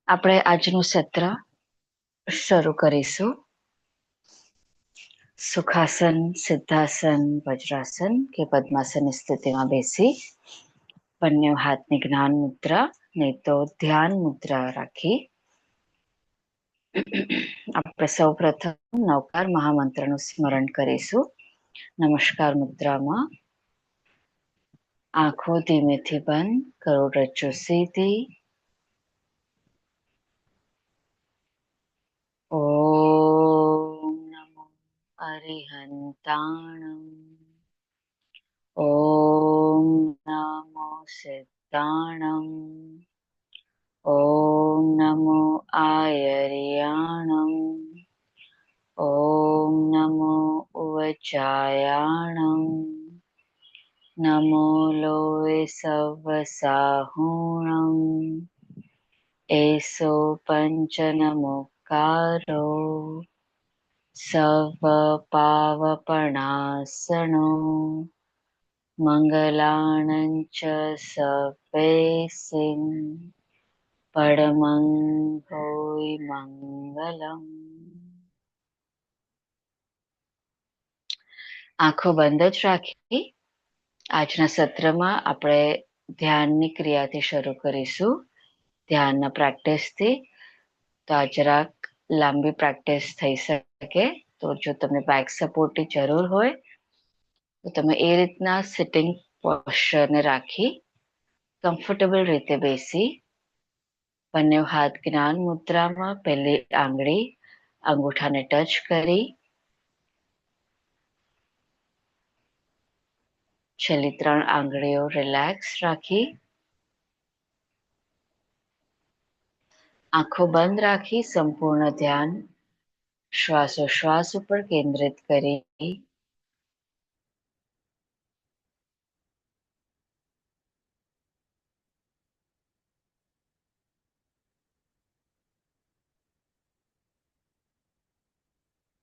આપણે આજનું સત્ર શરૂ કરીશું. સુખાસન, સિદ્ધાસન, વજ્રાસન કે પદ્માસન સ્થિતિમાં બેસી બંને હાથની જ્ઞાન મુદ્રા નહીં તો ધ્યાન મુદ્રા રાખી આપણે સૌ પ્રથમ નવકાર મહામંત્રનું સ્મરણ કરીશું. નમસ્કાર મુદ્રામાં આંખો ધીમેથી બંધ, કરોડરજ્જુ સીધી. ઓમ નમો અરિહંતાણમ. ઓમ નમો સિદ્ધાણમ. ઓમ નમો આયર્યાણમ. ઓમ નમો ઉવચાયાણમ. નમો લોય સવસાહુણમ. એસો પંચનમુકારો સવ પાવપણાસનો મંગલાણંચ સવેસિન પડમંગોય મંગલમ. આંખો બંધ જ રાખી આજના સત્રમાં આપણે ધ્યાનની ક્રિયાથી શરૂ કરીશું. ધ્યાનના પ્રેક્ટિસથી. તો આ જરાક લાંબી પ્રેક્ટિસ થઈ શકે. તો જો તમને બેક સપોર્ટની જરૂર હોય તો તમે એ રીતના સિટિંગ પોસ્ચરને રાખી કમ્ફર્ટેબલ રીતે બેસી બંને હાથ જ્ઞાન મુદ્રામાં પહેલી આંગળી અંગૂઠાને ટચ કરી છેલ્લી 3 આંગળીઓ રિલેક્સ રાખી આંખો બંધ રાખી સંપૂર્ણ ધ્યાન શ્વાસોશ્વાસ ઉપર કેન્દ્રિત કરી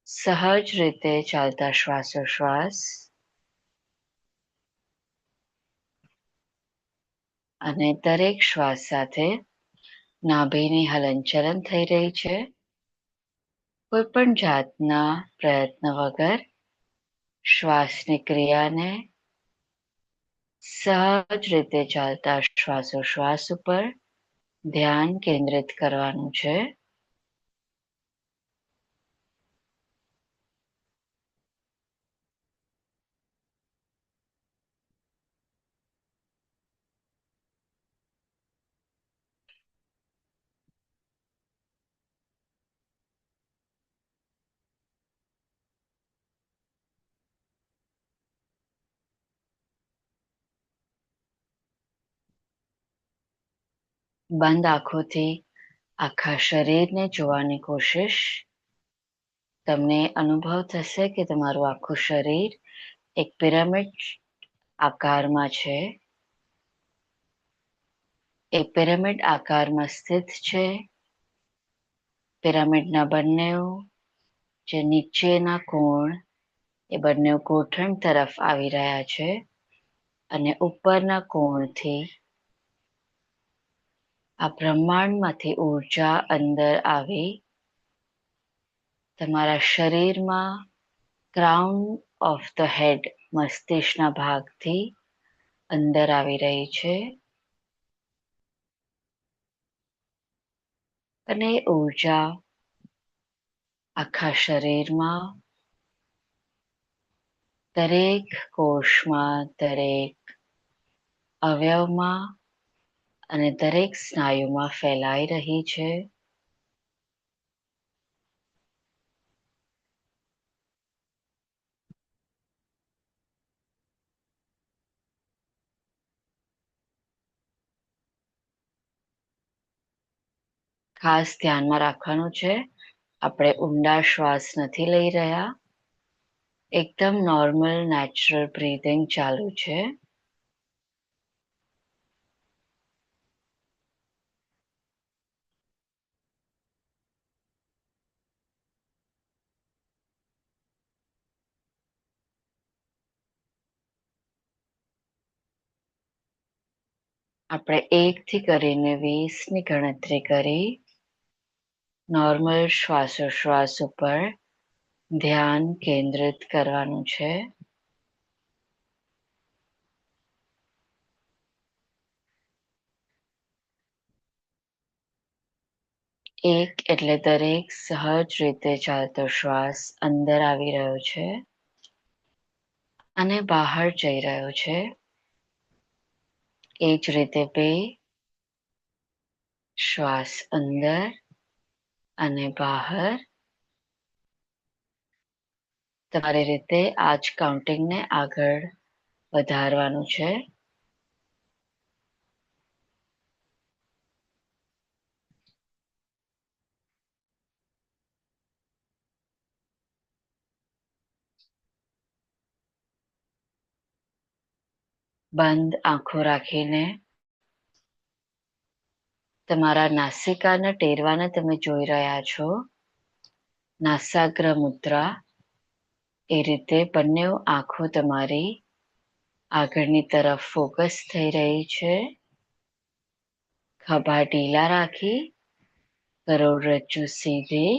સહજ રીતે ચાલતા શ્વાસોશ્વાસ અને દરેક શ્વાસ સાથે નાભીની હલનચલન થઈ રહી છે. કોઈ પણ જાતના પ્રયત્ન વગર શ્વાસની ક્રિયાને સહજ રીતે ચાલતા શ્વાસોશ્વાસ ઉપર ધ્યાન કેન્દ્રિત કરવાનું છે. બંધ આંખોથી આખા શરીરને જોવાની કોશિશ. તમને અનુભવ થશે કે તમારું આખું શરીર એક પિરામિડ આકારમાં છે. એ પિરામિડ આકારમાં સ્થિત છે. પિરામિડના બંને જે નીચેના કોણ એ બંને ગોઠણ તરફ આવી રહ્યા છે અને ઉપરના કોણથી આ બ્રહ્માંડમાંથી ઊર્જા અંદર આવી તમારા શરીરમાં ક્રાઉન ઓફ ધ હેડ મસ્તિષ્કના ભાગથી અંદર આવી રહી છે અને ઊર્જા આખા શરીરમાં દરેક કોષમાં દરેક અવયવમાં અને દરેક સ્નાયુમાં ફેલાઈ રહી છે. ખાસ ધ્યાનમાં રાખવાનું છે આપણે ઊંડા શ્વાસ નથી લઈ રહ્યા. એકદમ નોર્મલ નેચરલ બ્રીથિંગ ચાલુ છે. આપણે 1 થી કરીને 20ની ગણતરી કરી નોર્મલ શ્વાસોશ્વાસ ઉપર ધ્યાન કેન્દ્રિત કરવાનું છે. એક એટલે દરેક સહજ રીતે ચાલતો શ્વાસ અંદર આવી રહ્યો છે અને બહાર જઈ રહ્યો છે. એ જ રીતે બે શ્વાસ અંદર અને બહાર. તમારી રીતે આ જ કાઉન્ટિંગને આગળ વધારવાનું છે. બંધ આંખો રાખીને તમારા નાસિકાના ટેરવાને તમે જોઈ રહ્યા છો. નાસાગ્ર મુદ્રા. એ રીતે બંને આંખો તમારી આગળની તરફ ફોકસ થઈ રહી છે. ખભા ઢીલા રાખી કરોડરજ્જુ સીધી.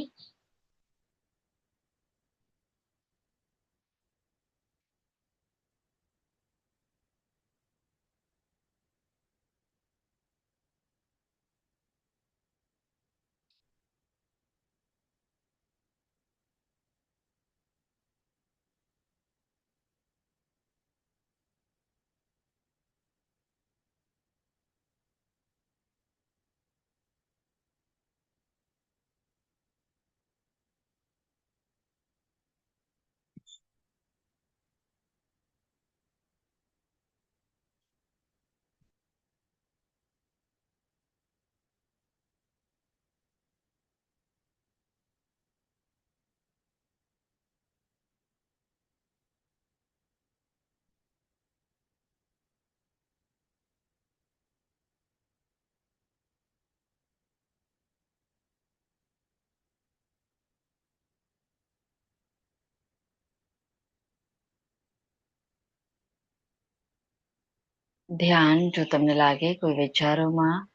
ધ્યાન જો તમને લાગે કોઈ વિચારોમાં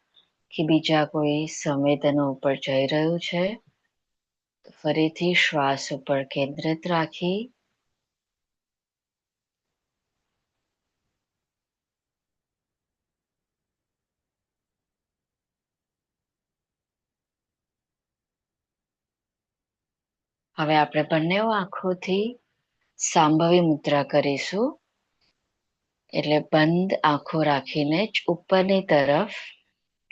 કે બીજા કોઈ સંવેદનો ઉપર જઈ રહ્યું છે, તો ફરીથી શ્વાસ ઉપર કેન્દ્રિત રાખી હવે આપણે બંને આંખોથી સાંભવી મુદ્રા કરીશું. એટલે બંધ આંખો રાખીને જ ઉપરની તરફ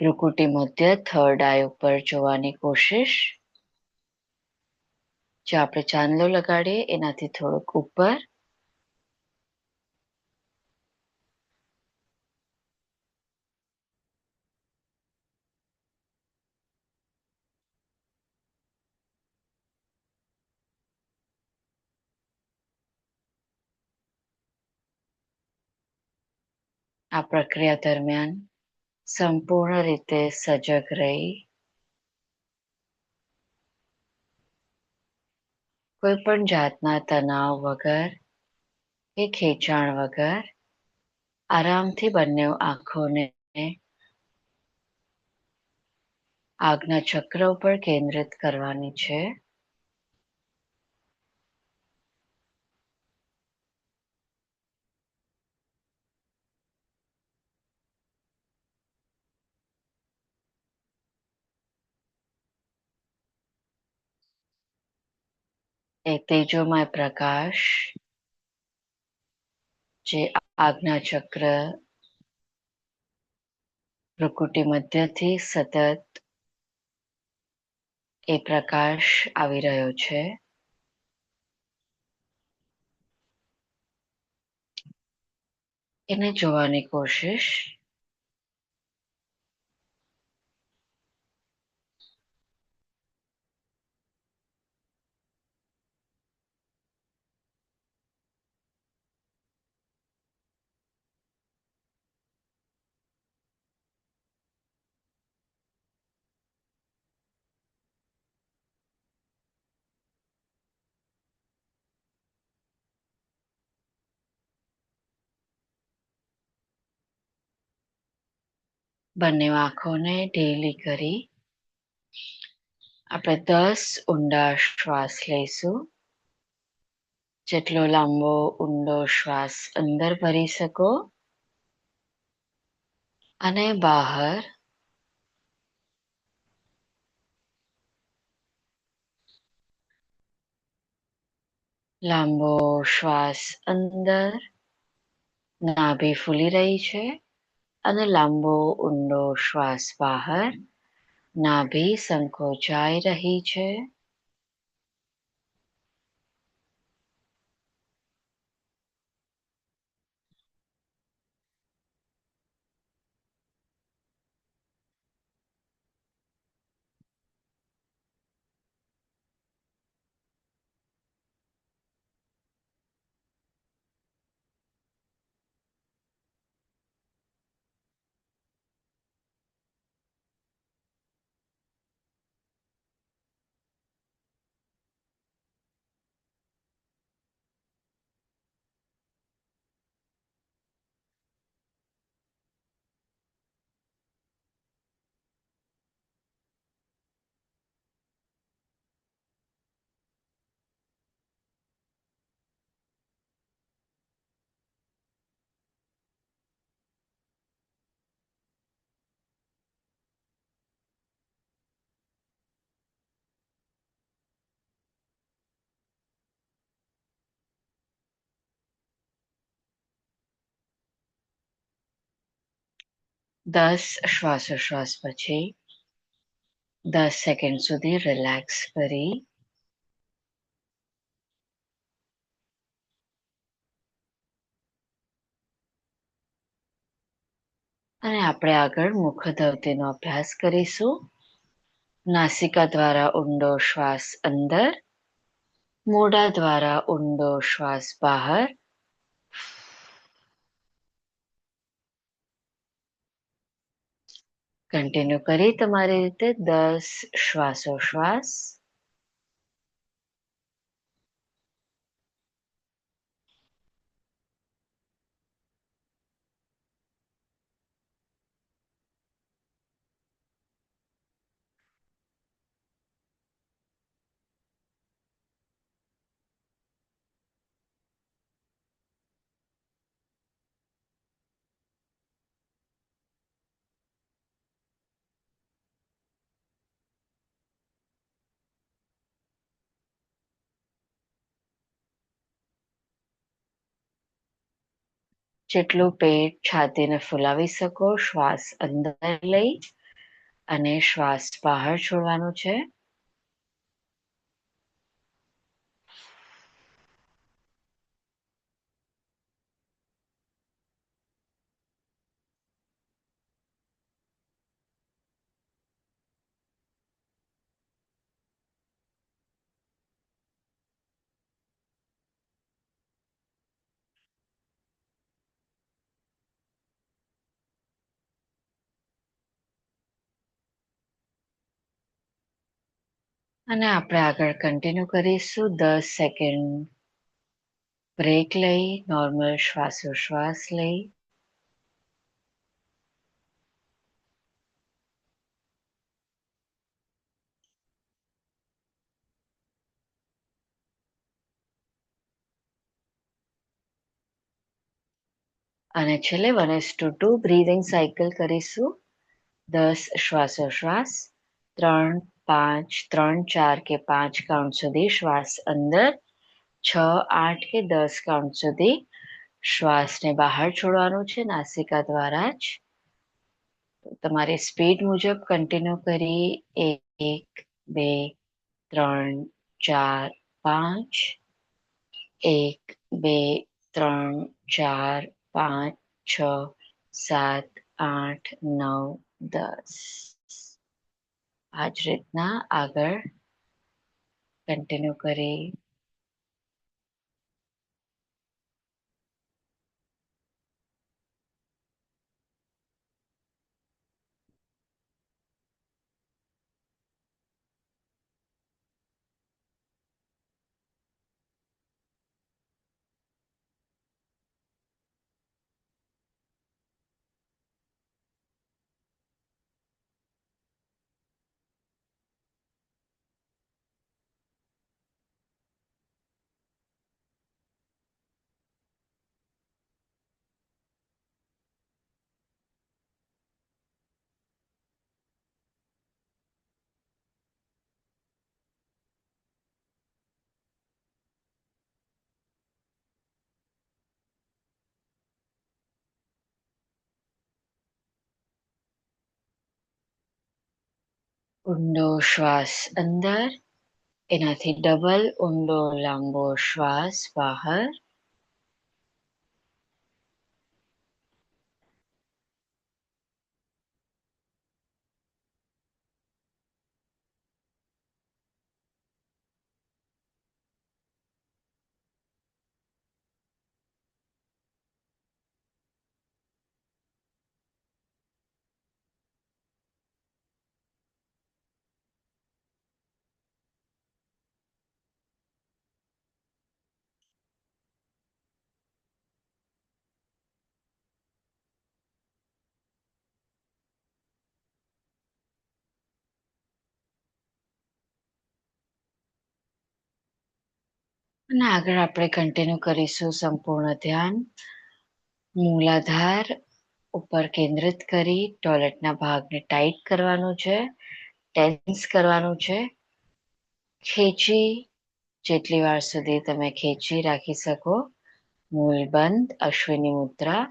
ભ્રુકુટી મધ્ય થર્ડ આઈ ઉપર જોવાની કોશિશ. જો આપણે ચાંદલો લગાડીએ એનાથી થોડુંક ઉપર. આ પ્રક્રિયા દરમિયાન સંપૂર્ણ રીતે સજગ રહી કોઈ પણ જાતના તણાવ વગર કે ખેંચાણ વગર આરામથી બંને આંખોને આજ્ઞા ચક્ર ઉપર કેન્દ્રિત કરવાની છે. એ તેજોમય પ્રકાશ જે આજ્ઞા ચક્ર ભ્રુકુટી મધ્યથી સતત એ પ્રકાશ આવી રહ્યો છે. એને જોવાની કોશિશ. બંને આંખોને ઢીલી કરી આપણે 10 ઊંડા શ્વાસ લઈશું. જેટલો લાંબો ઊંડો શ્વાસ અંદર ભરી શકો અને બહાર લાંબો શ્વાસ અંદર, નાભી ફૂલી રહી છે અને લાંબો ઊંડો શ્વાસ બહાર, નાભી સંકોચાઈ રહી છે. દસ શ્વાસોશ્વાસ પછી 10 સેકન્ડ સુધી રિલેક્સ કરી અને આપણે આગળ મુખધવતીનો અભ્યાસ કરીશું. નાસિકા દ્વારા ઊંડો શ્વાસ અંદર, મોઢા દ્વારા ઊંડો શ્વાસ બહાર. કન્ટિન્યુ કરી તમારી રીતે 10 શ્વાસોશ્વાસ. જેટલું પેટ છાતીને ફુલાવી શકો શ્વાસ અંદર લઈ અને શ્વાસ બહાર છોડવાનો છે. અને આપણે આગળ કન્ટિન્યુ કરીશું. 10 સેકન્ડ બ્રેક લઈ નોર્મલ શ્વાસોશ્વાસ લઈ અને છેલ્લે 1:2 બ્રીધિંગ સાયકલ કરીશું. 10 શ્વાસોશ્વાસ, 3, 5, 3, 4 કે 5 કાઉન્ટ સુધી શ્વાસ અંદર, 6, 8 કે 10 કાઉન્ટ સુધી શ્વાસને બહાર છોડવાનું છે નાસિકા દ્વારા જ. તમારી સ્પીડ મુજબ કન્ટિન્યુ કરી 1, 2, 3, 4, 5. 1, 2, 3, 4, 5, 6, 7, 8, 9, 10. આ જ રીતના આગળ કન્ટિન્યુ કરી ઊંડો શ્વાસ અંદર, એનાથી ડબલ ઊંડો લાંબો શ્વાસ બહાર. અને આગળ આપણે કન્ટિન્યુ કરીશું સંપૂર્ણ ધ્યાન મૂલાધાર ઉપર કેન્દ્રિત કરી ટોયલેટના ભાગને ટાઈટ કરવાનું છે, ટેન્સ કરવાનું છે. ખેંચી જેટલી વાર સુધી તમે ખેંચી રાખી શકો. મૂલ બંધ, અશ્વિની મુદ્રા.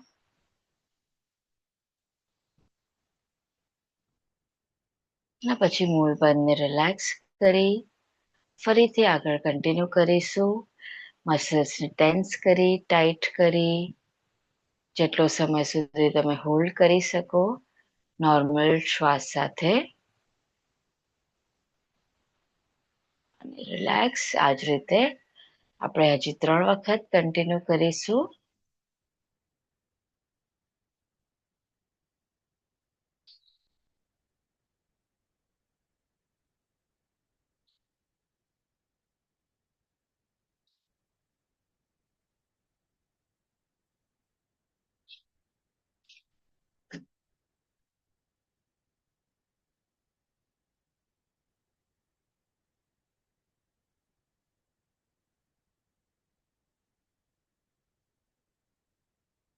અને પછી મૂળ બંધને રિલેક્સ કરી ફરીથી આગળ કન્ટિન્યુ કરીશું. મસલ્સને ટેન્સ કરી, ટાઈટ કરી જેટલો સમય સુધી તમે હોલ્ડ કરી શકો નોર્મલ શ્વાસ સાથે. અને રિલેક્સ. આ જ રીતે આપણે હજી 3 વખત કન્ટિન્યુ કરીશું.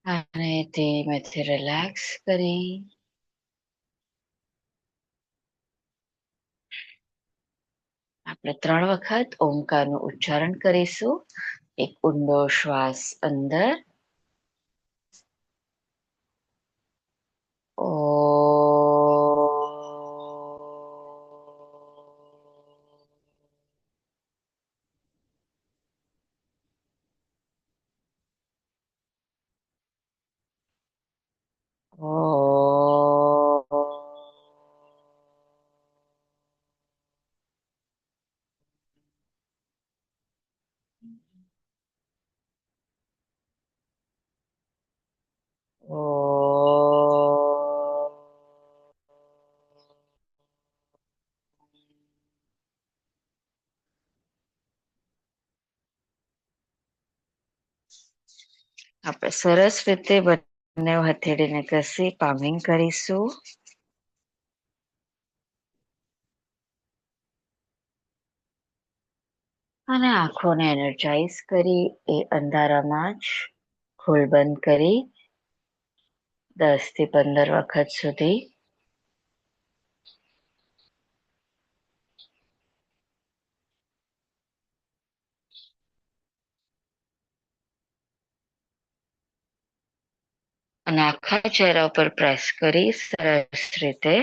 અને ધીમેથી રિલેક્સ કરી આપણે 3 વખત ઓમકારનું ઉચ્ચારણ કરીશું. એક ઊંડો શ્વાસ અંદર. ઓ આપણે સરસ રીતે બંને હથેળીને ઘસી પામિંગ કરીશું. અને આંખોને એનર્જાઇઝ કરી એ અંધારામાં જ ખોલ બંધ કરી 10 થી 15 વખત સુધી અને આખા ચહેરા ઉપર પ્રેસ કરી સરસ રીતે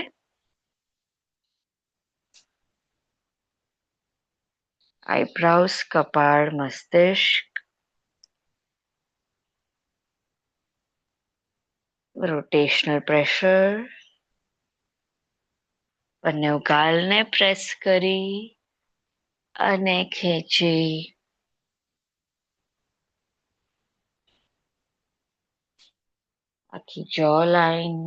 આઈબ્રાઉઝ, કપાળ, મસ્તિષ્ક, રોટેશનલ પ્રેશર. બંને ગાલને પ્રેસ કરી અને ખેંચી આખી જો લાઈન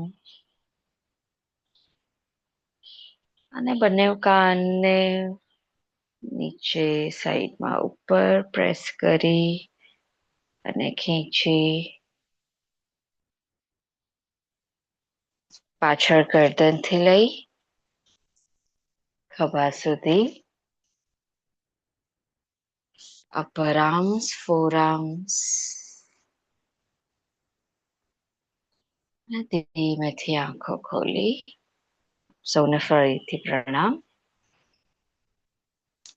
અને બંને કાનને નીચે સાઈડમાં ઉપર પ્રેસ કરી અને ખેંચી પાછળ ગરદનથી લઈ ખભા સુધી upper arms, forearms. ધીમેથી આંખો ખોલી સૌને ફરીથી પ્રણામ.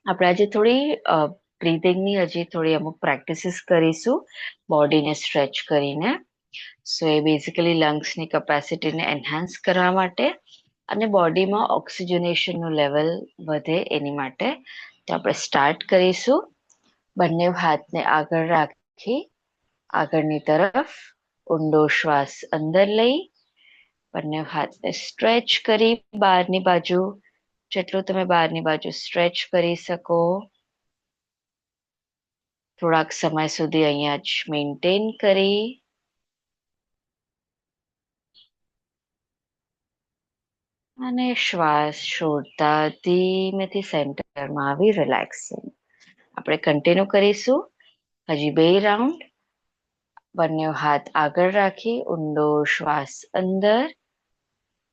આપણે આજે થોડી બ્રીધિંગની હજી થોડી અમુક પ્રેક્ટિસીસ કરીશું બોડીને સ્ટ્રેચ કરીને. સો એ બેઝિકલી લંગ્સની કેપેસિટીને એન્હાન્સ કરવા માટે અને બોડીમાં ઓક્સિજનેશનનું લેવલ વધે એની માટે. તો આપણે સ્ટાર્ટ કરીશું. બંને હાથને આગળ રાખી આગળની તરફ ઊંડો શ્વાસ અંદર લઈ બંને હાથને સ્ટ્રેચ કરી બહારની બાજુ, જેટલું તમે બહારની બાજુ સ્ટ્રેચ કરી શકો. થોડાક સમય સુધી અહીંયા જ મેન્ટેન કરી અને શ્વાસ છોડતા ધીમેથી સેન્ટરમાં આવી રિલેક્સિંગ. આપણે કન્ટિન્યુ કરીશું હજી 2 રાઉન્ડ. બંને હાથ આગળ રાખી ઊંડો શ્વાસ અંદર,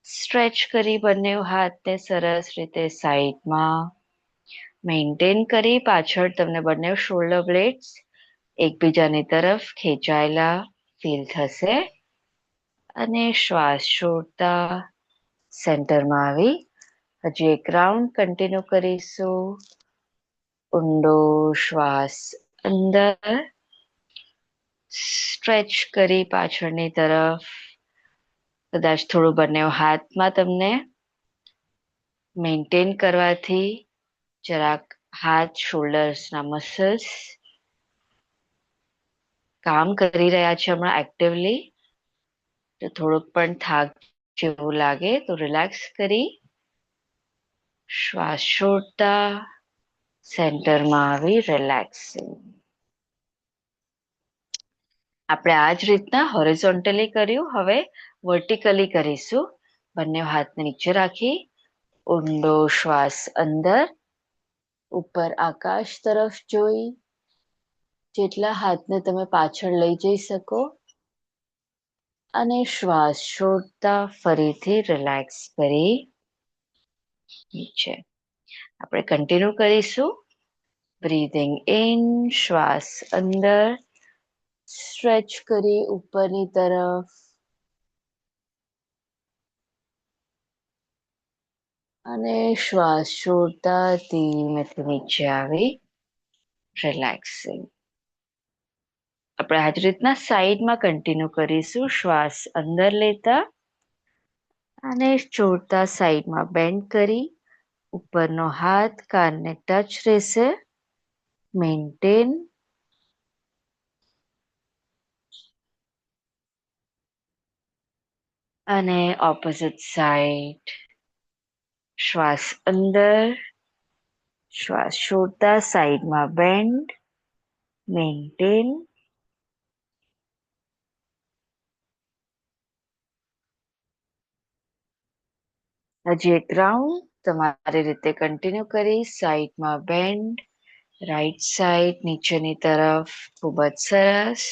સ્ટ્રેચ કરી બંને હાથને સરસ રીતે સાઈડમાં મેન્ટેન કરી. પાછળ તમને બંને શોલ્ડર બ્લેડ્સ એકબીજાની તરફ ખેંચાયેલા ફીલ થશે અને શ્વાસ છોડતા સેન્ટરમાં આવી હજી 1 રાઉન્ડ કન્ટિન્યુ કરીશું. ઊંડો શ્વાસ અંદર, સ્ટ્રેચ કરી પાછળની તરફ. કદાચ થોડું બંને હાથમાં તમને મેન્ટેન કરવાથી જરાક હાથ શોલ્ડર્સના મસલ્સ કામ કરી રહ્યા છે હમણાં એક્ટિવલી. તો થોડુંક પણ થાક જેવું લાગે તો રિલેક્સ કરી શ્વાસ છોડતા સેન્ટરમાં આવી રિલેક્સિંગ. આપણે આ જ રીતના હોરિઝોન્ટલી કર્યું, હવે વર્ટિકલી કરીશું. બંને હાથને નીચે રાખી ઊંડો શ્વાસ અંદર, ઉપર આકાશ તરફ જોઈ જેટલા હાથને તમે પાછળ લઈ જઈ શકો અને શ્વાસ છોડતા ફરીથી રિલેક્સ કરી નીચે. આપણે કન્ટિન્યુ કરીશું. બ્રીધિંગ ઇન, શ્વાસ અંદર, સ્ટ્રેચ કરી ઉપરની તરફ અને શ્વાસ છોડતા ધીમેથી નીચે આવી રિલેક્સિંગ. આપણે આ જ રીતના સાઈડમાં કન્ટિન્યુ કરીશું. શ્વાસ અંદર લેતા અને છોડતા સાઈડમાં બેન્ડ કરી ઉપરનો હાથ કાનને ટચ રહેશે. મેન્ટેન અને ઓપોઝિટ સાઈડ. શ્વાસ અંદર, શ્વાસ છોડતા સાઈડમાં બેન્ડ, મેન્ટેન હજી 1 રાઉન્ડ તમારી રીતે કન્ટિન્યુ કરી સાઈડમાં બેન્ડ, રાઈટ સાઈડ નીચેની તરફ. ખૂબ જ સરસ.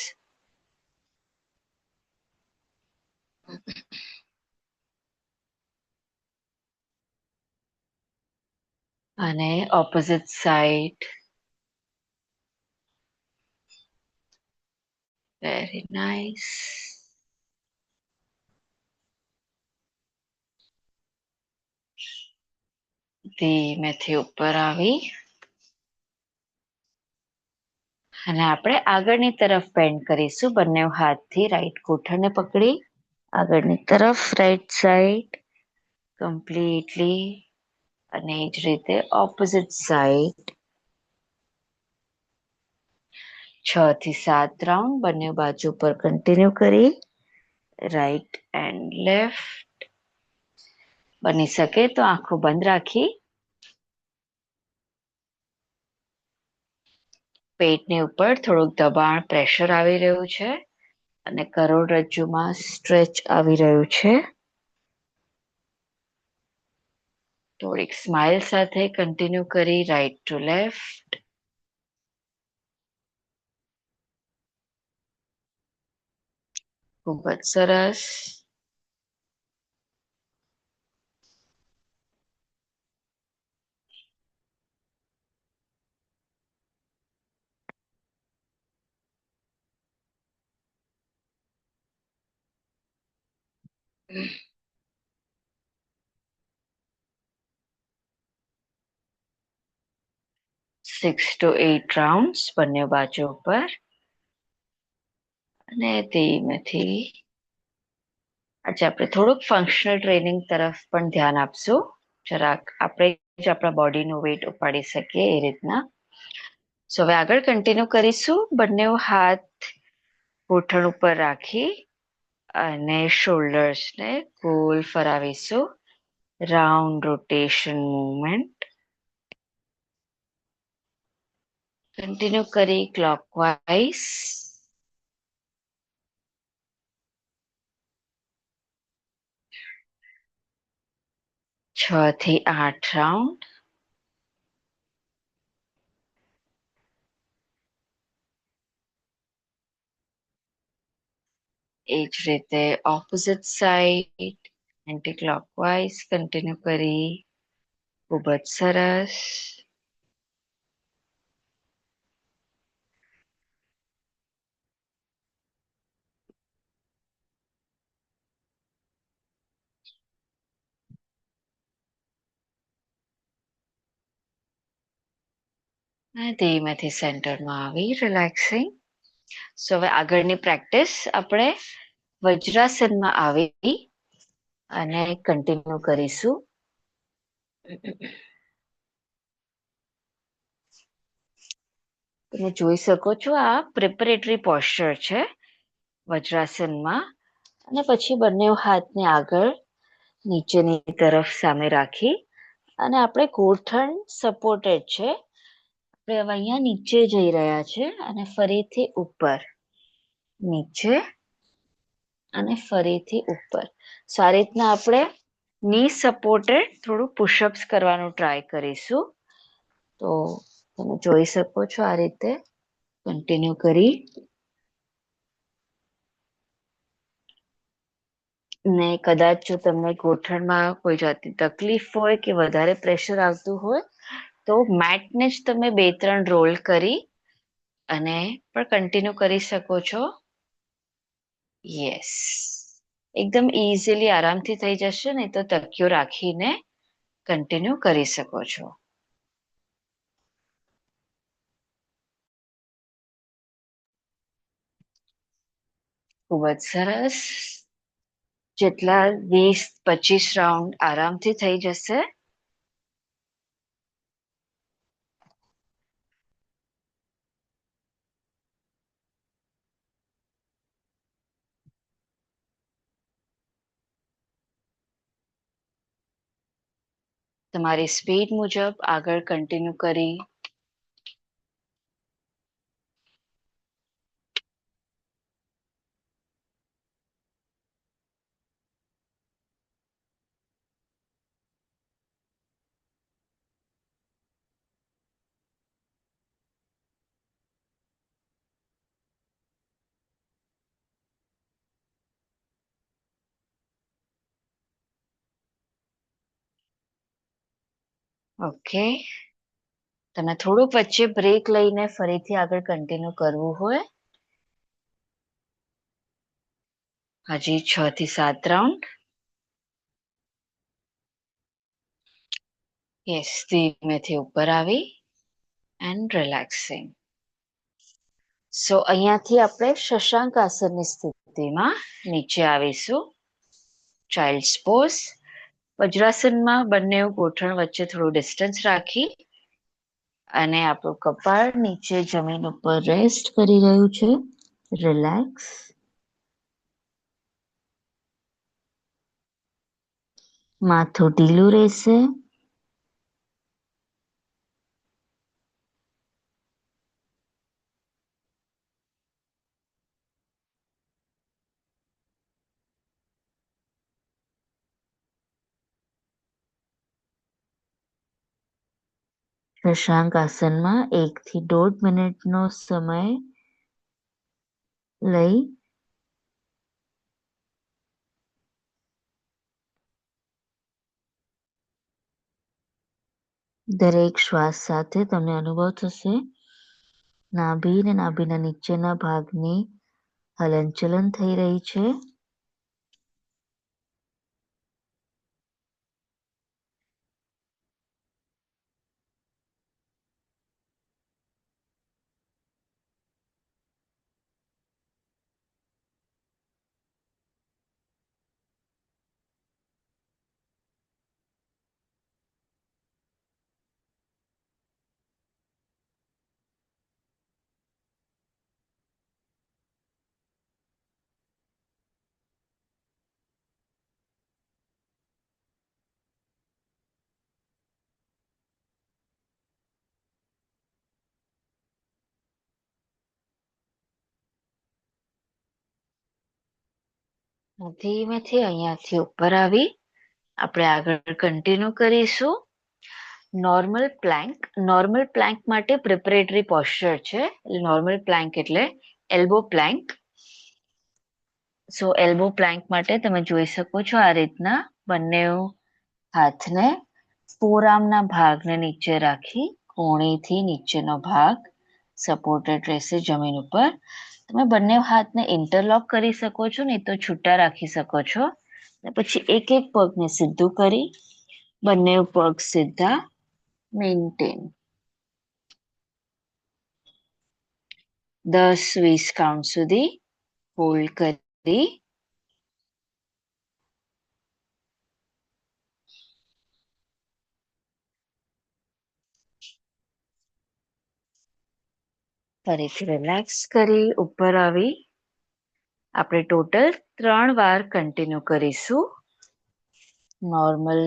અને ઓપોઝિટ સાઈડ. Very nice. ધીમેથી ઉપર આવી અને આપણે આગળની તરફ બેન્ડ કરીશું. બંને હાથથી રાઈટ ગોઠણને પકડી આગળની તરફ રાઈટ સાઈડ કમ્પ્લીટલી અને એ જ રીતે ઓપોઝિટ સાઈડ. 6 થી 7 રાઉન્ડ બંને બાજુ પર કન્ટિન્યુ કરી રાઈટ એન્ડ લેફ્ટ. બની શકે તો આંખો બંધ રાખી પેટની ઉપર થોડુંક દબાણ પ્રેશર આવી રહ્યું છે અને કરોડરજ્જુમાં સ્ટ્રેચ આવી રહ્યું છે. થોડીક સ્માઇલ સાથે કન્ટિન્યુ કરી રાઈટ ટુ લેફ્ટ. ખૂબ જ સરસ. સિક્સ to 8 રાઉન્ડ્સ બંને બાજુ પર અને ધીમેથી આજે આપણે થોડુંક ફંક્શનલ ટ્રેનિંગ તરફ પણ ધ્યાન આપશું. જરાક આપણે જ આપણા બોડીનું વેઇટ ઉપાડી શકીએ એ રીતના. સો હવે આગળ કન્ટિન્યુ કરીશું. બંને હાથ ગોઠણ ઉપર રાખી અને શોલ્ડર્સને ગોલ ફરાવીશું. Round rotation movement. કન્ટિન્યુ કરી ક્લોકવાઇઝ. 6 થી 8 રાઉન્ડ. એ જ રીતે opposite side anti clockwise continue કરી. ખૂબ જ સરસ. અને ધીમેથી સેન્ટરમાં આવી રિલેક્સિંગ. સો હવે આગળની પ્રેક્ટિસ આપણે વજ્રાસનમાં આવી અને કન્ટિન્યુ કરીશું. તમે જોઈ શકો છો આ પ્રિપરેટરી પોસ્ચર છે વજ્રાસનમાં. અને પછી બંને હાથને આગળ નીચેની તરફ સામે રાખી અને આપણે ગોઠણ સપોર્ટેડ છે. આપણે હવે અહીંયા નીચે જઈ રહ્યા છે અને ફરીથી ઉપર, નીચે અને ફરીથી ઉપર. સો આ રીતના આપણે ની સપોર્ટેડ થોડું પુશઅપ્સ કરવાનું ટ્રાય કરીશું. તો તમે જોઈ શકો છો આ રીતે કન્ટિન્યુ કરી. ને કદાચ જો તમને ગોઠણમાં કોઈ જાતની તકલીફ હોય કે વધારે પ્રેશર આવતું હોય તો મેટને જ તમે 2-3 રોલ કરી અને પણ કન્ટિન્યુ કરી શકો છો. યસ, એકદમ ઇઝીલી આરામથી થઈ જશે. ને તો તકિયો રાખીને કન્ટિન્યુ કરી શકો છો. ખૂબ જ સરસ. જેટલા 20-25 રાઉન્ડ આરામથી થઈ જશે. તમારી સ્પીડ મુજબ આગળ કન્ટિન્યુ કરી. ઓકે, તમને થોડુંક વચ્ચે બ્રેક લઈને ફરીથી આગળ કન્ટિન્યુ કરવું હોય. હજી 6 થી 7 રાઉન્ડ. યસ, ધીમેથી ઉપર આવી એન્ડ રિલેક્સિંગ. સો અહીંયાથી આપણે શશાંક આસનની સ્થિતિમાં નીચે આવીશું. Childs pose. વજ્રાસનમાં બંને ગોઠણ વચ્ચે થોડું ડિસ્ટન્સ રાખી અને આપણું કપાળ નીચે જમીન ઉપર રેસ્ટ કરી રહ્યું છે. રિલેક્સ. માથું ઢીલું રહેશે. શશાંક આસનમાં 1 થી 1.5 મિનિટનો સમય લઈ દરેક શ્વાસ સાથે તમને અનુભવ થશે નાભી અને નાભીના નીચેના ભાગની હલનચલન થઈ રહી છે. ધીમેથી અહીંયાથી ઉપર આવી આપણે આગળ કન્ટિન્યુ કરીશું. નોર્મલ પ્લેન્ક માટે પ્રિપરેટરી પોસ્ચર છે. નોર્મલ પ્લેન્ક એટલે એલ્બો પ્લેન્ક. સો એલ્બો પ્લેન્ક માટે તમે જોઈ શકો છો આ રીતના બંને હાથને ફોરઆર્મના ભાગને નીચે રાખી કોણીથી નીચેનો ભાગ સપોર્ટેડ રહેશે જમીન ઉપર. તમે બંને હાથને ઇન્ટરલોક કરી શકો છો, નહીં તો છૂટા રાખી શકો છો. પછી એક એક પગને સીધું કરી બંને પગ સીધા મેન્ટેન. 10-20 કાઉન્ટ સુધી હોલ્ડ કરી ફરીથી રિલેક્સ કરી ઉપર આવી આપણે ટોટલ 3 વાર કન્ટિન્યુ કરીશું. નોર્મલ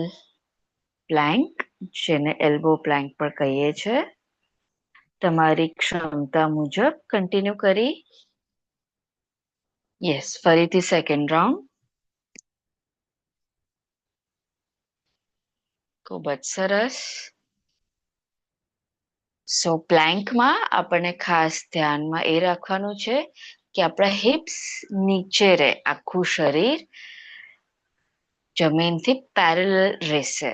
પ્લેન્ક, જેને એલ્બો પ્લેન્ક પણ કહીએ છીએ. તમારી ક્ષમતા મુજબ કન્ટિન્યુ કરી. યસ, ફરીથી સેકન્ડ રાઉન્ડ. ખૂબ જ સરસ. સો પ્લેન્કમાં આપણને ખાસ ધ્યાનમાં એ રાખવાનું છે કે આપણા હિપ્સ નીચે રહે, આખું શરીર જમીનથી પેરેલલ રહેશે.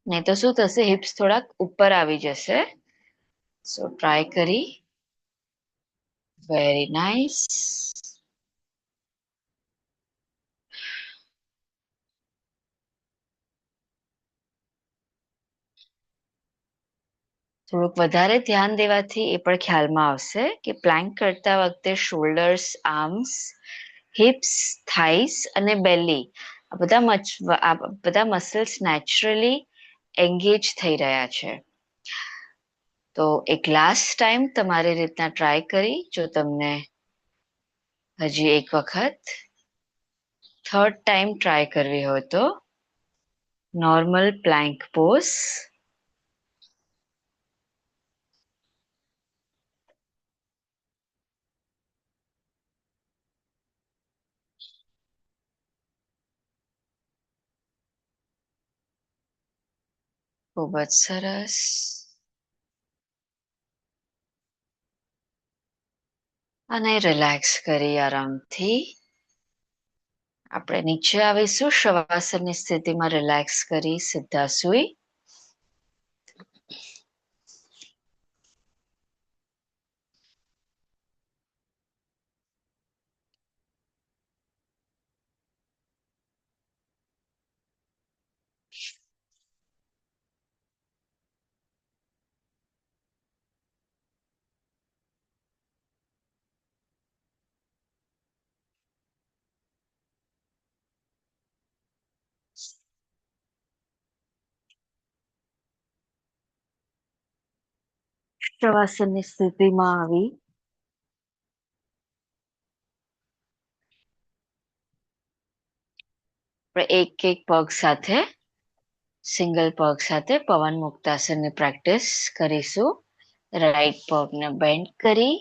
નહીં તો શું થશે, હિપ્સ થોડાક ઉપર આવી જશે. સો ટ્રાય કરી. Very nice. થોડુંક વધારે ધ્યાન દેવાથી એ પણ ખ્યાલમાં આવશે કે પ્લેન્ક કરતા વખતે શોલ્ડર્સ, આર્મ્સ, હિપ્સ, થાઇસ અને બેલી આ બધા મસલ્સ નેચરલી એન્ગેજ થઈ રહ્યા છે. તો એક લાસ્ટ ટાઈમ તમારી રીતના ટ્રાય કરી. જો તમને હજી એક વખત થર્ડ ટાઈમ ટ્રાય કરવી હોય તો નોર્મલ પ્લેન્ક પોઝ. ખૂબ જ સરસ. અને રિલેક્સ કરી આરામથી આપણે નીચે આવીશું. શવાસનની સ્થિતિમાં રિલેક્સ કરી સીધા સૂઈ. શવાસનની સ્થિતિમાં આવી આપણે એક પગ સાથે, સિંગલ પગ સાથે પવન મુક્તાસનની પ્રેક્ટિસ કરીશું. રાઈટ પગને બેન્ડ કરી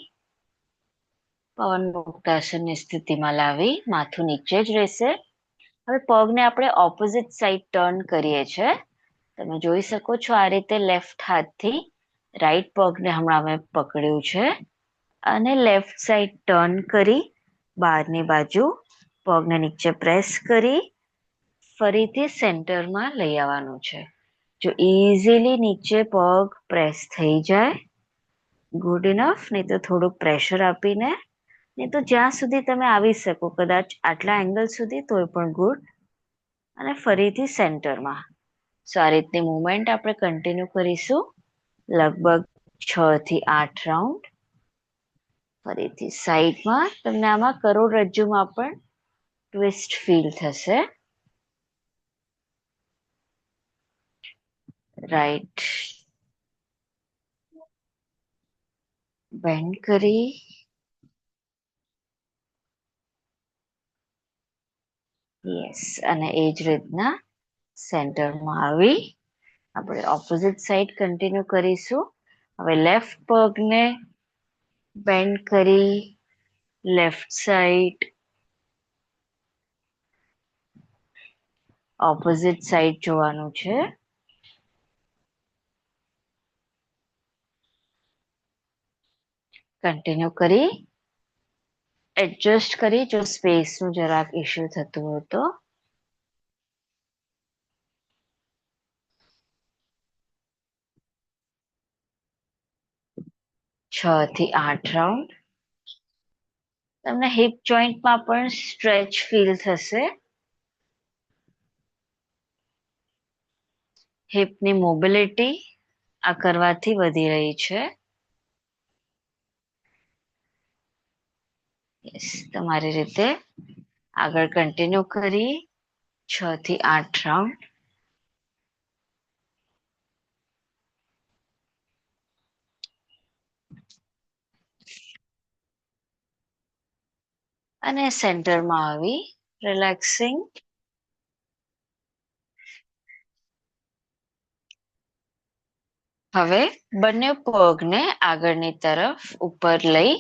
પવન મુક્તાસનની સ્થિતિમાં લાવી માથું નીચે જ રહેશે. હવે પગને આપણે ઓપોઝિટ સાઈડ ટર્ન કરીએ છીએ. તમે જોઈ શકો છો આ રીતે લેફ્ટ હાથથી રાઈટ પગને હમણાં મેં પકડ્યું છે અને લેફ્ટ સાઈડ ટર્ન કરી બહારની બાજુ પગને નીચે પ્રેસ કરી ફરીથી સેન્ટરમાં લઈ આવવાનું છે. જો ઇઝીલી નીચે પગ પ્રેસ થઈ જાય ગુડ ઇનફ, નહીં તો થોડુંક પ્રેશર આપીને, નહીં તો જ્યાં સુધી તમે આવી શકો, કદાચ આટલા એંગલ સુધી તોય પણ ગુડ. અને ફરીથી સેન્ટરમાં. સો આ રીતની મુવમેન્ટ આપણે કન્ટિન્યુ કરીશું લગભગ 6 થી 8 રાઉન્ડ. ફરીથી સાઈડમાં તમને આમાં કરોડરજ્જુમાં પણ ટ્વિસ્ટ ફીલ થશે. રાઈટ બેન્ડ કરી યસ, અને એ જ રીતના સેન્ટરમાં આવી આપણે ઓપોઝિટ સાઈડ કન્ટિન્યુ કરીશું. હવે લેફ્ટ પગને બેન્ડ કરી લેફ્ટ સાઈડ ઓપોઝિટ સાઈડ જોવાનું છે. કન્ટિન્યુ કરી એડજસ્ટ કરી જો સ્પેસનું જરાક ઇશ્યુ થતું હોય તો. 6 થી 8 રાઉન્ડ. તમને હિપ જોઈન્ટમાં પણ સ્ટ્રેચ ફીલ થશે. હિપની મોબિલિટી આ કરવાથી વધી રહી છે. તમારી રીતે આગળ કન્ટિન્યુ કરી 6 થી 8 રાઉન્ડ. અને સેન્ટરમાં આવી રિલેક્સિંગ. હવે બંને પગને આગળની તરફ ઉપર લઈ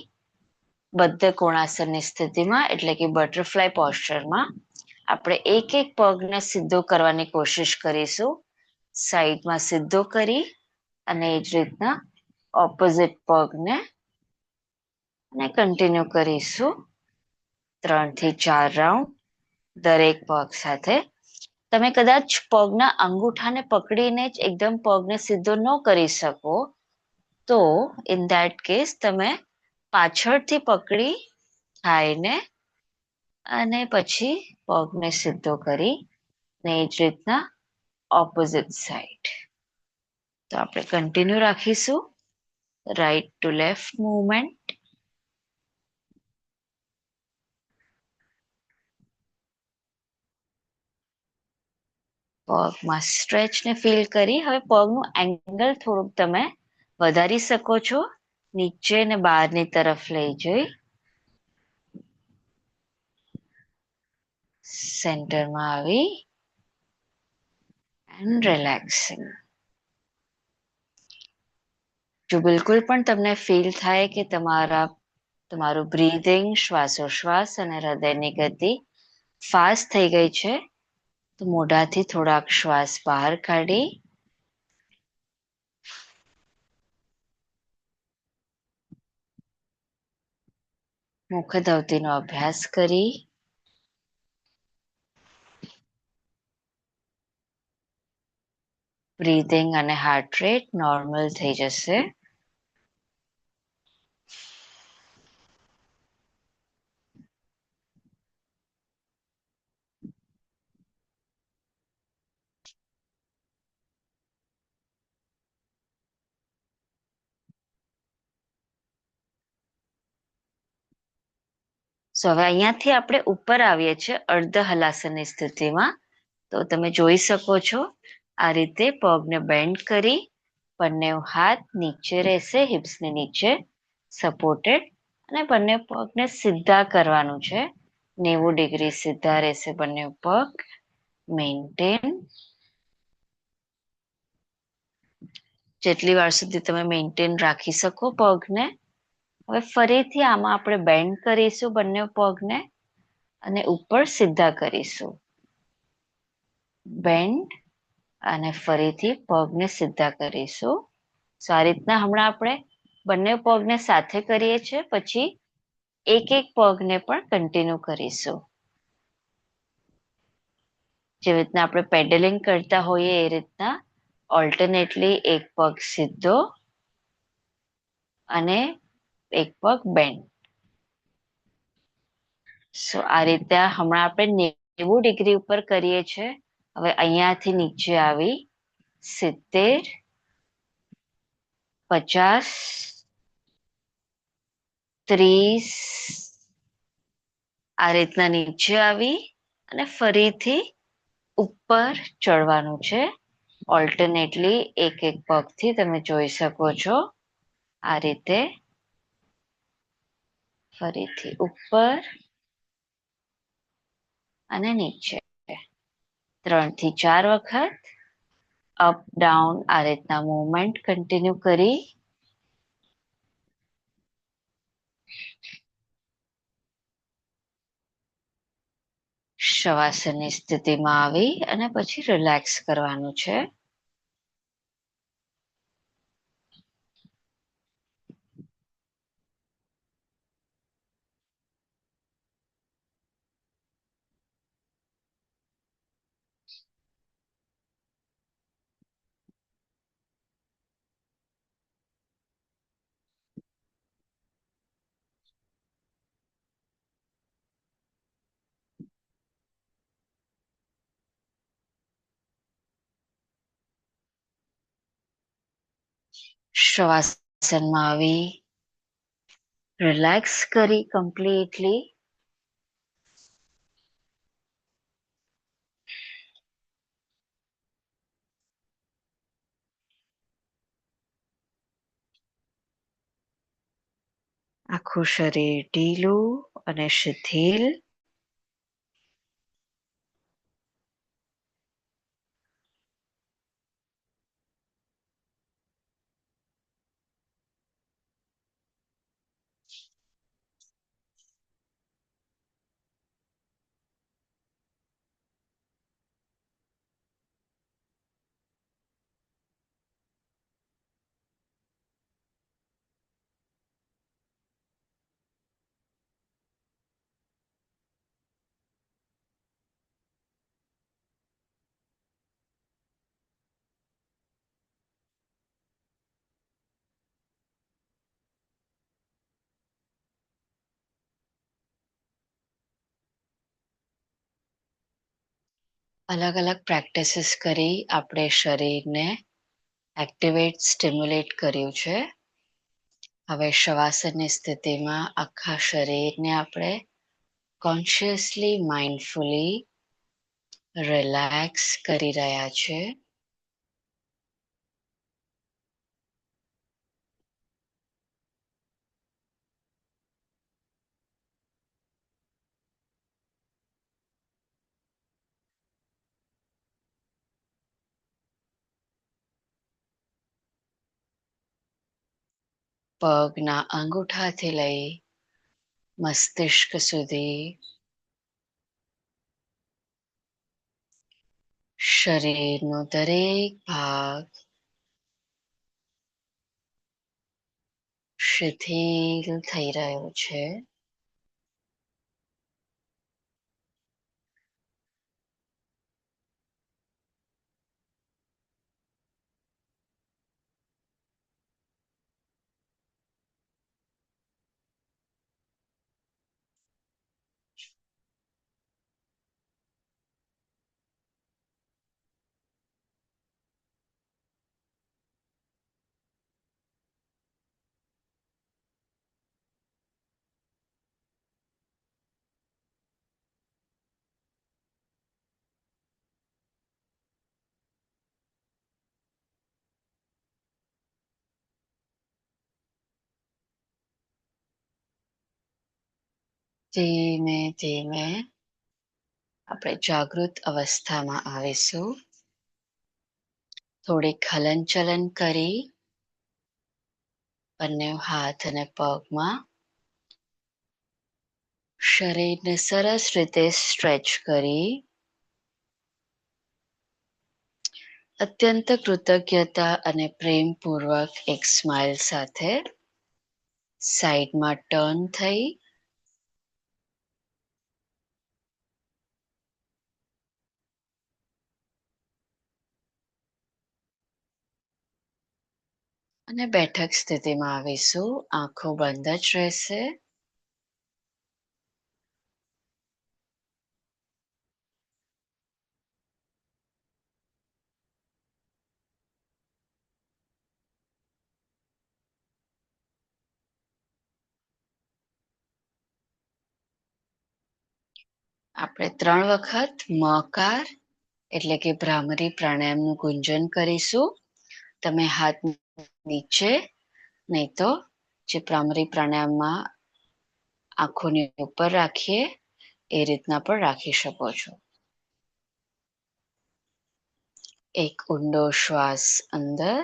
બદ્ધ કોણાસનની સ્થિતિમાં એટલે કે બટરફ્લાય પોસ્ચરમાં આપણે એક એક પગને સીધો કરવાની કોશિશ કરીશું. સાઈડમાં સીધો કરી અને એ જ રીતના ઓપોઝિટ પગને અને કન્ટિન્યુ કરીશું 3 થી 4 રાઉન્ડ દરેક પગ સાથે. તમે કદાચ પગના અંગૂઠાને પકડીને જ એકદમ પગને સીધો ન કરી શકો તો ઇન ધેટ કેસ તમે પાછળથી પકડી થાઈને અને પછી પગને સીધો કરી ને એ જ રીતના ઓપોઝિટ સાઈડ. તો આપણે કન્ટિન્યુ રાખીશું રાઈટ ટુ લેફ્ટ મૂવમેન્ટ. પગમાં સ્ટ્રેચને ફીલ કરી હવે પગનું એંગલ થોડુંક તમે વધારી શકો છો નીચે ને બહારની તરફ લઈ જઈ સેન્ટરમાં આવી એન્ડ રિલેક્સિંગ. જો બિલકુલ પણ તમને ફીલ થાય કે તમારું બ્રીધિંગ શ્વાસોશ્વાસ અને હૃદયની ગતિ ફાસ્ટ થઈ ગઈ છે તો મોઢાથી થોડાક શ્વાસ બહાર કાઢી મુખધવતીનો અભ્યાસ કરી બ્રીધિંગ અને હાર્ટ રેટ નોર્મલ થઈ જશે. હવે અહીંયાથી આપણે ઉપર આવીએ છીએ અર્ધ હલાસનની સ્થિતિમાં. તો તમે જોઈ શકો છો આ રીતે પગને બેન્ડ કરી બંને હાથ નીચે રહેશે હિપ્સની નીચે સપોર્ટેડ અને બંને પગને સીધા કરવાનું છે 90 ડિગ્રી સીધા રહેશે બંને પગ. મેન્ટેન. જેટલી વાર સુધી તમે મેન્ટેન રાખી શકો પગને. હવે ફરીથી આમાં આપણે બેન્ડ કરીશું બંને પગને અને ઉપર સીધા કરીશું. બેન્ડ અને ફરીથી પગને સીધા કરીશું. આ રીતના હમણાં આપણે બંને પગને સાથે કરીએ છીએ પછી એક એક પગને પણ કન્ટિન્યુ કરીશું. જેવી રીતના આપણે પેડલિંગ કરતા હોઈએ એ રીતના ઓલ્ટરનેટલી એક પગ સીધો અને એક પગ બેન્ડ. આ રીતે હમણાં આપણે 90 ડિગ્રી ઉપર કરીએ છીએ. હવે અહીંયાથી નીચે આવી 70, 50, 30 આ રીતના નીચે આવી અને ફરીથી ઉપર ચડવાનું છે. ઓલ્ટરનેટલી એક એક પગથી તમે જોઈ શકો છો આ રીતે ફરીથી ઉપર અને નીચે 3 થી 4 વખત અપ ડાઉન આ રીતના મૂવમેન્ટ કન્ટિન્યુ કરી શવાસનની સ્થિતિમાં આવી અને પછી રિલેક્સ કરવાનું છે. શવાસનમાં આવી રિલેક્સ કરી કમ્પ્લીટલી. આખું શરીર ઢીલું અને શિથિલ. અલગ અલગ પ્રેક્ટિસીસ કરી આપણે શરીરને એક્ટિવેટ સ્ટિમ્યુલેટ કર્યું છે. હવે શવાસનની સ્થિતિમાં આખા શરીરને આપણે કોન્શિયસલી માઇન્ડફુલી રિલેક્સ કરી રહ્યા છે. પગના અંગૂઠાથી લઈ મસ્તિષ્ક સુધી શરીરનો દરેક ભાગ શિથિલ થઈ રહ્યો છે. ધીમે ધીમે આપણે જાગૃત અવસ્થામાં આવીશું. થોડીક હલનચલન કરી બંને હાથ અને પગમાં શરીરને સરસ રીતે સ્ટ્રેચ કરી અત્યંત કૃતજ્ઞતા અને પ્રેમપૂર્વક એક સ્માઇલ સાથે સાઈડમાં ટર્ન થઈ અને બેઠક સ્થિતિમાં આવીશું. આંખો બંધ જ રહેશે. આપણે 3 વખત મકાર એટલે કે ભ્રામરી પ્રાણાયામનું ગુંજન કરીશું. તમે હાથ નીચે નહીં તો જે ભ્રામરી પ્રાણાયામમાં આંખોની ઉપર રાખીએ એ રીતના પણ રાખી શકો છો. એક ઊંડો શ્વાસ અંદર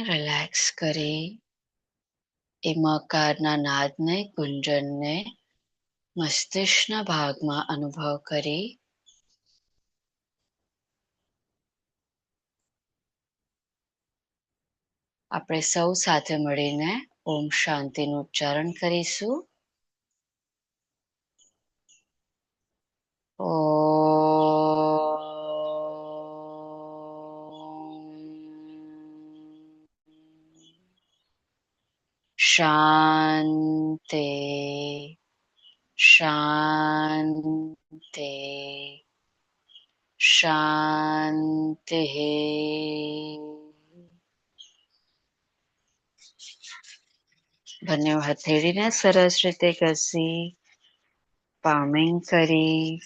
રિલેક્સ કરી એ મકારના નાદને ગુંજનને મસ્તિષ્કના ભાગમાં અનુભવ કરી આપણે સૌ સાથે મળીને ઓમ શાંતિનું ઉચ્ચારણ કરીશું. શાંતિ શાંતિ શાંતિ. બંને હથેળીને સરસ રીતે ઘસી પામિંગ કરી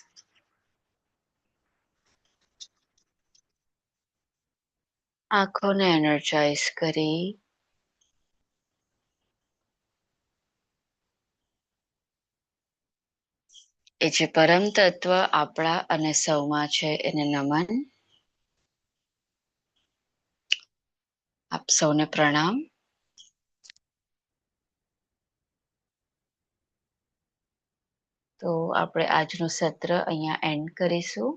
આંખોને એનર્જાઇઝ કરી એ જે પરમ તત્વ આપણા અને સૌમાં છે એને નમન. આપ સૌને પ્રણામ. તો આપણે આજનું સત્ર અહીંયા એન્ડ કરીશું.